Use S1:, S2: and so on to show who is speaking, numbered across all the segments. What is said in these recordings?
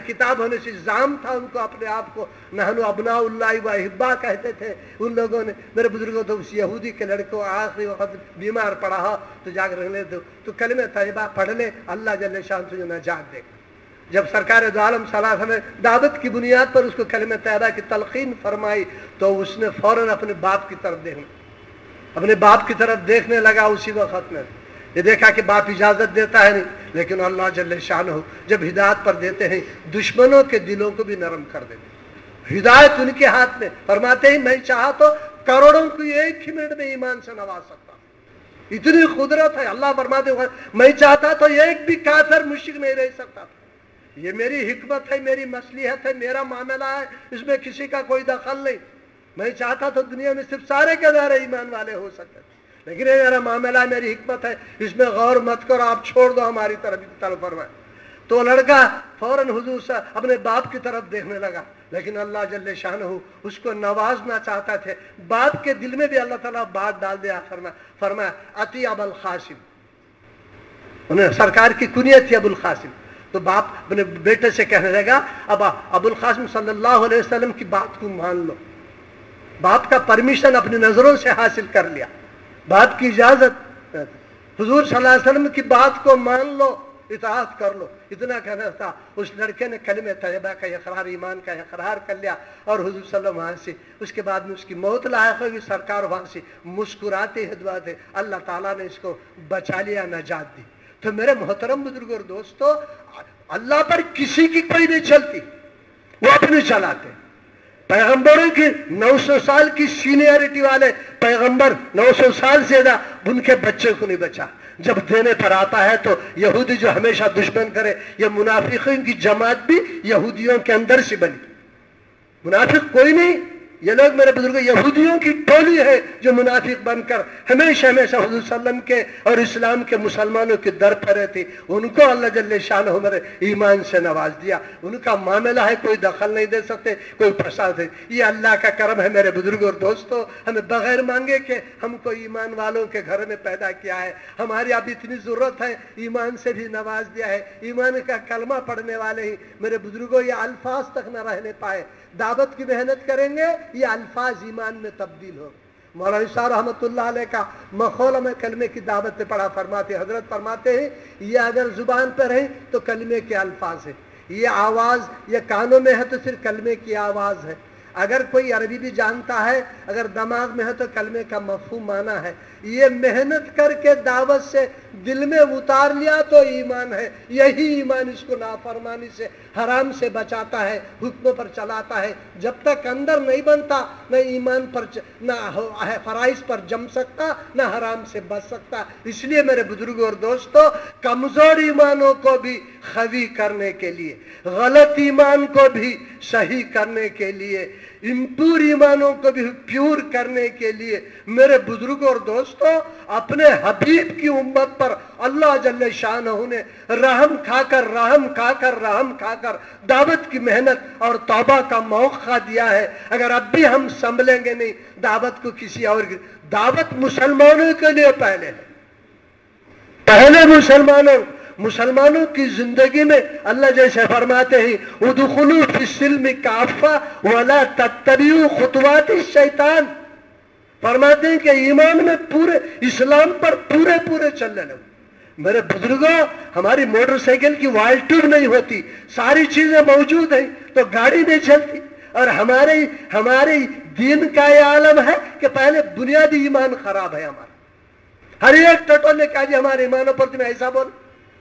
S1: کتاب ہونے سے الزام تھا ان کو اپنے آپ کو نحن ابناء اللہ و احبا کہتے تھے ان لوگوں نے. میرے بزرگوں تو اس یہودی کے لڑکوں آخری وقت بیمار پڑا ہو تو جا کر رہنے دو تو کلمہ طیبہ پڑھ لے, اللہ جل شان تجھے نجات دے. جب سرکار دو عالم صلی اللہ علیہ وسلم نے دعوت کی بنیاد پر اس کو کلمہ طیبہ کی تلقین فرمائی تو اس نے فوراً اپنے باپ کی طرف دیکھنے لگا. اسی وقت میں یہ دیکھا کہ باپ اجازت دیتا ہے نہیں, لیکن اللہ جل شانہ جب ہدایت پر دیتے ہیں دشمنوں کے دلوں کو بھی نرم کر دیتے ہیں. ہدایت ان کے ہاتھ میں. فرماتے ہیں میں چاہا تو کروڑوں کو ایک ہی منٹ میں ایمان سے نواز سکتا ہوں, اتنی قدرت ہے. اللہ فرماتے ہیں میں چاہتا تو ایک بھی کافر مشرک نہیں رہ سکتا تھا. یہ میری حکمت ہے, میری مصلحت ہے, میرا معاملہ ہے, اس میں کسی کا کوئی دخل نہیں. میں چاہتا تو دنیا میں صرف سارے کے سارے ایمان والے ہو سکتے تھے, لیکن یہ میرا معاملہ ہے, میری حکمت ہے, اس میں غور مت کرو, آپ چھوڑ دو ہماری طرف فرمائے. تو لڑکا فوراً حضور سے اپنے باپ کی طرف دیکھنے لگا, لیکن اللہ جل شانہ اس کو نوازنا چاہتا تھے. باپ کے دل میں بھی اللہ تعالیٰ بات ڈال دیا. فرمایا اتی ابو القاسم, انہیں سرکار کی کنیت تھی ابو القاسم. تو باپ اپنے بیٹے سے کہنے لگا اب ابو القاسم صلی اللہ علیہ وسلم کی بات کو مان لو. باپ کا پرمیشن اپنی نظروں سے حاصل کر لیا, باپ کی اجازت, حضور صلی اللہ علیہ وسلم کی بات کو مان لو, اطاعت کر لو. اتنا کہنا تھا. اس لڑکے نے کلمہ طیبہ کا اقرار, ایمان کا اقرار کر لیا اور حضور صلی اللہ علیہ وسلم وہاں سے اس کے بعد میں اس کی موت لاحق ہوگی. سرکار وہاں سے مسکراتے ہیں, دعا دے اللہ تعالیٰ نے اس کو بچا لیا, نجات دی. تو میرے محترم بزرگ اور دوستو, اللہ پر کسی کی کوئی نہیں چلتی, وہ اپنے چلاتے. پیغمبروں کی 900 سال کی سینئرٹی والے پیغمبر 900 سال سے زیادہ ان کے بچے کو نہیں بچا. جب دینے پر آتا ہے تو یہودی جو ہمیشہ دشمن کرے, یہ منافقین کی جماعت بھی یہودیوں کے اندر سے بنی. منافق کوئی نہیں, یہ لوگ میرے بزرگ یہودیوں کی ٹولی ہے جو منافق بن کر ہمیشہ حضور صلی اللہ علیہ وسلم کے اور اسلام کے مسلمانوں کے در پر رہتی. ان کو اللہ جل شانہ میرے ایمان سے نواز دیا. ان کا معاملہ ہے, کوئی دخل نہیں دے سکتے, کوئی فساد ہے. یہ اللہ کا کرم ہے میرے بزرگ اور دوستو. ہمیں بغیر مانگے کہ ہم کو ایمان والوں کے گھر میں پیدا کیا ہے. ہماری اب اتنی ضرورت ہے, ایمان سے بھی نواز دیا ہے. ایمان کا کلمہ پڑھنے والے ہی میرے بزرگوں یہ الفاظ تک نہ رہنے پائے. دعوت کی محنت کریں گے, یہ الفاظ ایمان میں تبدیل ہو. مولانا صاحب رحمۃ اللہ علیہ کا مخول میں کلمے کی دعوت میں پڑھا. فرماتے حضرت فرماتے ہیں یہ اگر زبان پر رہیں تو کلمے کے الفاظ ہیں, یہ آواز یہ کانوں میں ہے تو صرف کلمے کی آواز ہے. اگر کوئی عربی بھی جانتا ہے, اگر دماغ میں ہے تو کلمے کا مفہوم معنی ہے. یہ محنت کر کے دعوت سے دل میں اتار لیا تو ایمان ہے. یہی ایمان اس کو نافرمانی سے, حرام سے بچاتا ہے, حکموں پر چلاتا ہے. جب تک اندر نہیں بنتا نہ ایمان پر نہ فرائض پر جم سکتا, نہ حرام سے بچ سکتا. اس لیے میرے بزرگوں اور دوستو, کمزور ایمانوں کو بھی قوی کرنے کے لیے, غلط ایمان کو بھی صحیح کرنے کے لیے, امپور ایمانوں کو بھی پیور کرنے کے لیے میرے بزرگوں اور دوستو اپنے حبیب کی امت پر اللہ جل شانہ نے رحم کھا کر دعوت کی محنت اور توبہ کا موقع دیا ہے. اگر اب بھی ہم سنبھلیں گے نہیں دعوت کو کسی اور کی, دعوت مسلمانوں کے لیے پہلے مسلمانوں کی زندگی میں اللہ جیسے فرماتے ہیں ادخلوا فی السلم کافہ ولا تتبعوا خطوات الشیطان. فرماتے ہیں کہ ایمان میں پورے اسلام پر پورے چلنے لگو. میرے بزرگوں, ہماری موٹر سائیکل کی وائل ٹیوب نہیں ہوتی, ساری چیزیں موجود ہیں تو گاڑی نہیں چلتی. اور ہمارے دین کا یہ عالم ہے کہ پہلے بنیادی ایمان خراب ہے ہمارا. ہر ایک ٹٹول نے کہا جی ہمارے ایمانوں پر تمہیں ایسا بول.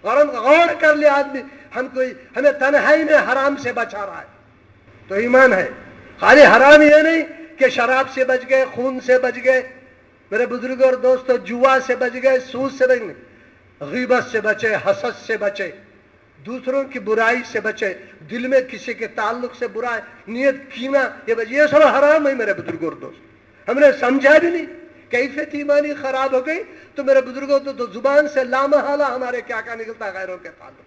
S1: غور کر لیا آدمی, ہمیں تنہائی میں حرام سے بچا رہا ہے تو ایمان ہے. خالی حرام یہ نہیں کہ شراب سے بچ گئے, خون سے بچ گئے میرے بزرگوں اور دوستو, جوا سے بچ گئے, سود سے بچ گئے, غیبت سے بچے, حسد سے بچے, دوسروں کی برائی سے بچے, دل میں کسی کے تعلق سے برا نیت کینا یہ سب حرام ہے میرے بزرگوں اور دوست. ہم نے سمجھا بھی نہیں, کیفیت ایمانی خراب ہو گئی تو میرے بزرگوں تو زبان سے لامحالہ ہمارے کیا نکلتا ہے غیروں کے تعلق.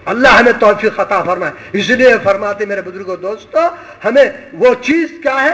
S1: اللہ ہمیں توفیق عطا فرمائے. اس لیے فرماتے میرے بزرگوں دوستو ہمیں وہ چیز کیا ہے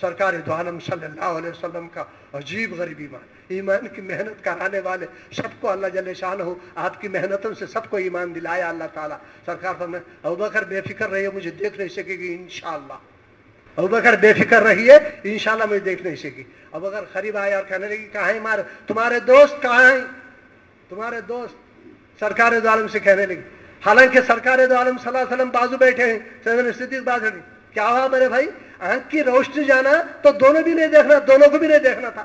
S1: سرکار دو عالم صلی اللہ علیہ وسلم کا عجیب غریب ایمان کی محنت کرانے والے سب کو اللہ جل شانہ آپ کی محنتوں سے سب کو ایمان دلایا اللہ تعالیٰ. سرکار فرمائے ابوبکر بے فکر رہیے, مجھے دیکھ نہیں سکے گی انشاءاللہ. ابوبکر بے فکر رہیے, انشاءاللہ مجھے دیکھ نہیں سکے گی. ابوبکر قریب آئے اور کہنے لگی کہاں ہیں تمہارے دوست کہاں ہیں, تمہارے دوست سرکار دو عالم سے کہنے لگی. حالانکہ سرکار دو عالم صلی اللہ علیہ وسلم بازو بیٹھے ہیں. سیدنا صدیق بازو بیٹھے, کیا ہوا میرے بھائی, آنکھ کی روشنی جانا تو دونوں بھی نہیں دیکھنا, دونوں کو بھی نہیں دیکھنا تھا.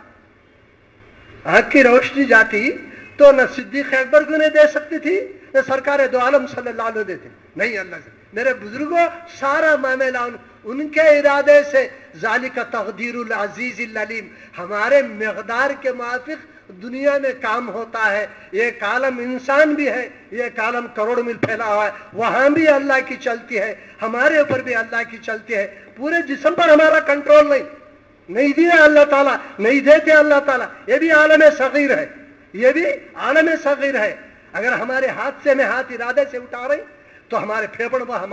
S1: آنکھ کی روشنی جاتی تو نہ صدیق اکبر کو نہیں دے سکتی تھی, نہ سرکار دو عالم صلی اللہ علیہ وسلم دیتے. نہیں, اللہ سے میرے بزرگوں سارا معاملہ ان کے ارادے سے. ذالک تقدیر العزیز العلیم, ہمارے مقدار کے موافق دنیا میں کام ہوتا ہے. یہ عالم انسان بھی ہے, یہ عالم کروڑ میل پھیلا ہوا ہے, وہاں بھی اللہ کی چلتی ہے, ہمارے اوپر بھی اللہ کی چلتی ہے. پورے جسم پر ہمارا کنٹرول نہیں دیا اللہ تعالیٰ, نہیں دیتے اللہ تعالیٰ. یہ بھی عالم صغیر ہے, یہ بھی عالم صغیر ہے. اگر ہمارے ہاتھ سے میں ہاتھ ارادے سے اٹھا رہے تو ہمارے پھیپڑوں پر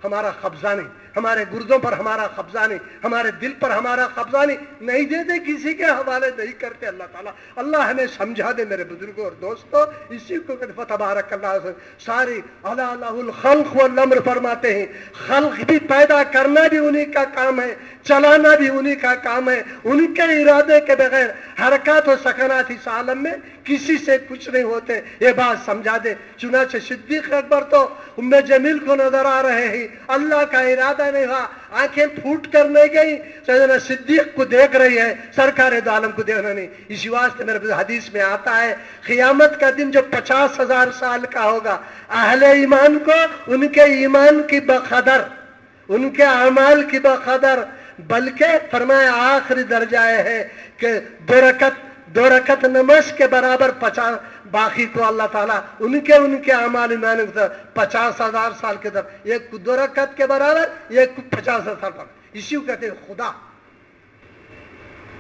S1: ہمارا قبضہ نہیں, ہمارے گردوں پر ہمارا قبضہ نہیں, ہمارے دل پر ہمارا قبضہ نہیں دیتے, کسی کے حوالے نہیں کرتے اللہ تعالیٰ. اللہ ہمیں سمجھا دے میرے بزرگوں اور دوستوں. اسی کو تبارک اللہ ساری اللہ الخلق والامر فرماتے ہیں. خلق بھی پیدا کرنا بھی انہی کا کام ہے, چلانا بھی انہی کا کام ہے. ان کے ارادے کے بغیر حرکات و سکنات اس عالم میں کسی سے کچھ نہیں ہوتے. یہ بات سمجھا دے. چنانچہ صدیق اکبر تو ام جمیل کو نظر آ رہے ہیں, اللہ کا ارادہ نہیں ہوا, آنکھیں پھوٹ کر نہیں گئی, سیدنا صدیق کو دیکھ رہی ہے, سرکار دو عالم کو دیکھنا نہیں. اسی واسطے میرے حدیث میں آتا ہے قیامت کا دن جو 50,000 سال کا ہوگا, اہل ایمان کو ان کے ایمان کی بقدر, ان کے اعمال کی بقدر, بلکہ فرمایا آخری درجہ ہے کہ دو رکعت نماز کے برابر 50, باقی کو اللہ تعالیٰ ان کے اعمال ایمان 50,000 سال کے در, ایک 2 رکعت کے برابر, ایک 50,000 سال پر. اسی کو کہتے ہیں خدا.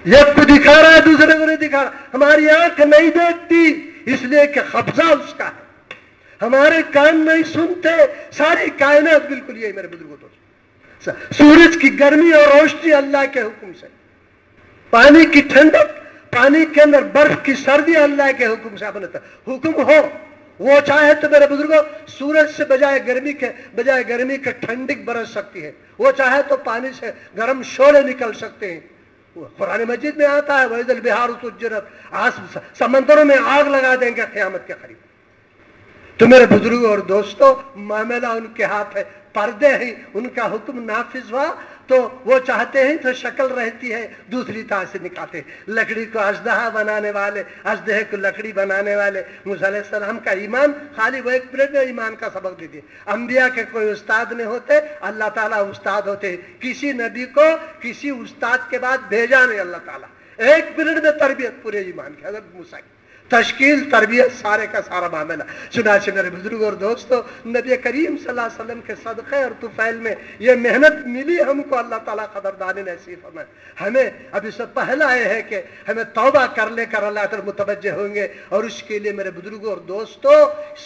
S1: ایک کو دکھا رہا ہے, دوسرے کو نہیں دکھا رہا. ہماری آنکھ نہیں دیکھتی اس لیے کہ قبضہ اس کا ہے, ہمارے کان نہیں سنتے. ساری کائنات بالکل یہی میرے بزرگوں تو. سورج کی گرمی اور روشنی اللہ کے حکم سے, پانی کی ٹھنڈک, پانی کے اندر برف کی سردی اللہ کے حکم سے اپنے حکم ہو. وہ چاہے تو میرے بزرگوں سورج سے بجائے گرمی کے ٹھنڈک برس سکتی ہے, وہ چاہے تو پانی سے گرم شعلے نکل سکتے ہیں. قرآن مجید میں آتا ہے وَإِذَا الْبِحَارُ سُجِّرَتْ, سمندروں میں آگ لگا دیں گے قیامت کے قریب. تو میرے بزرگوں اور دوستوں معاملہ ان کے ہاتھ ہے, پردے ہیں, ان کا حکم نافذ ہوا تو وہ چاہتے ہیں تو شکل رہتی ہے, دوسری طرح سے نکالتے ہیں. لکڑی کو اژدہا بنانے والے, اژدہے کو لکڑی بنانے والے, موسیٰ علیہ السلام کا ایمان خالی وہ ایک پلیٹ میں ایمان کا سبق دے دیے. انبیاء کے کوئی استاد نہیں ہوتے, اللہ تعالیٰ استاد ہوتے ہیں. کسی نبی کو کسی استاد کے بعد بھیجا نہیں اللہ تعالیٰ, ایک پیریڈ میں تربیت پورے ایمان کی. حضرت موسیٰ کی تشکیل, تربیت, سارے کا سارا معاملہ. چنانچہ میرے بزرگ اور دوستو نبی کریم صلی اللہ علیہ وسلم کے صدقے اور طفیل میں یہ محنت ملی ہم کو. اللہ تعالیٰ قدردانی نصیب فرمائے. ہمیں اب اس سے پہلا یہ ہے کہ ہمیں توبہ کر لے کر اللہ تعالیٰ متوجہ ہوں گے. اور اس کے لیے میرے بزرگ اور دوستو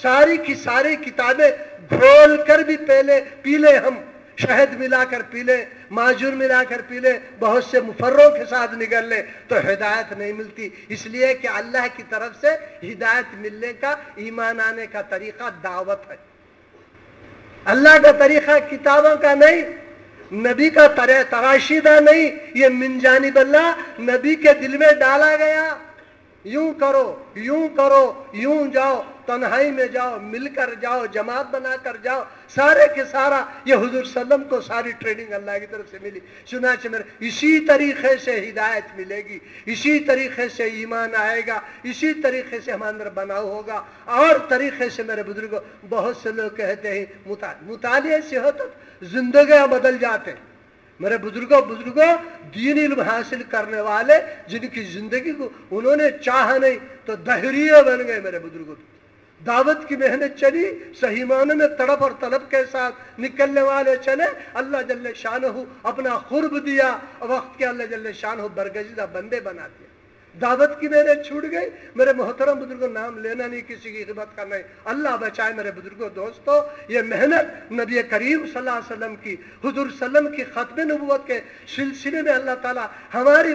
S1: ساری کی ساری کتابیں گھول کر بھی پی لے, ہم شہد ملا کر پی لیں, معجون ملا کر پی لیں, بہت سے مفروں کے ساتھ نگل لیں, تو ہدایت نہیں ملتی. اس لیے کہ اللہ کی طرف سے ہدایت ملنے کا, ایمان آنے کا طریقہ دعوت ہے. اللہ کا طریقہ کتابوں کا نہیں, نبی کا تراشیدہ نہیں, یہ من جانب اللہ نبی کے دل میں ڈالا گیا. یوں کرو, یوں کرو, یوں جاؤ, تنہائی میں جاؤ, مل کر جاؤ, جماعت بنا کر جاؤ, سارے کے سارا یہ حضور صلی اللہ علیہ وسلم کو ساری ٹریننگ اللہ کی طرف سے ملی. چنانچہ میرے اسی طریقے سے ہدایت ملے گی, اسی طریقے سے ایمان آئے گا, اسی طریقے سے ہمارے اندر بناؤ ہوگا. اور طریقے سے میرے بزرگوں بہت سے لوگ کہتے ہیں مطالعے سے ہوتا زندگیاں بدل جاتے ہیں. میرے بزرگوں دین علم حاصل کرنے والے جن کی زندگی کو انہوں نے چاہا نہیں تو دہریے بن گئے. میرے بزرگوں دعوت کی محنت چلی, صحیح معنی میں تڑپ اور طلب کے ساتھ نکلنے والے چلے. اللہ جل شانہ اپنا قرب دیا, وقت کے اللہ جل شانہ برگزیدہ بندے بنا دیا. دعوت کی میں نے چھوٹ گئی. میرے محترم بزرگوں نام لینا نہیں, کسی کی خدمت کرنا نہیں, اللہ بچائے میرے بزرگوں دوستو. یہ محنت نبی کریم صلی اللہ علیہ وسلم کی, حضور صلی اللہ علیہ وسلم کی ختم نبوت کے سلسلے میں اللہ تعالی ہماری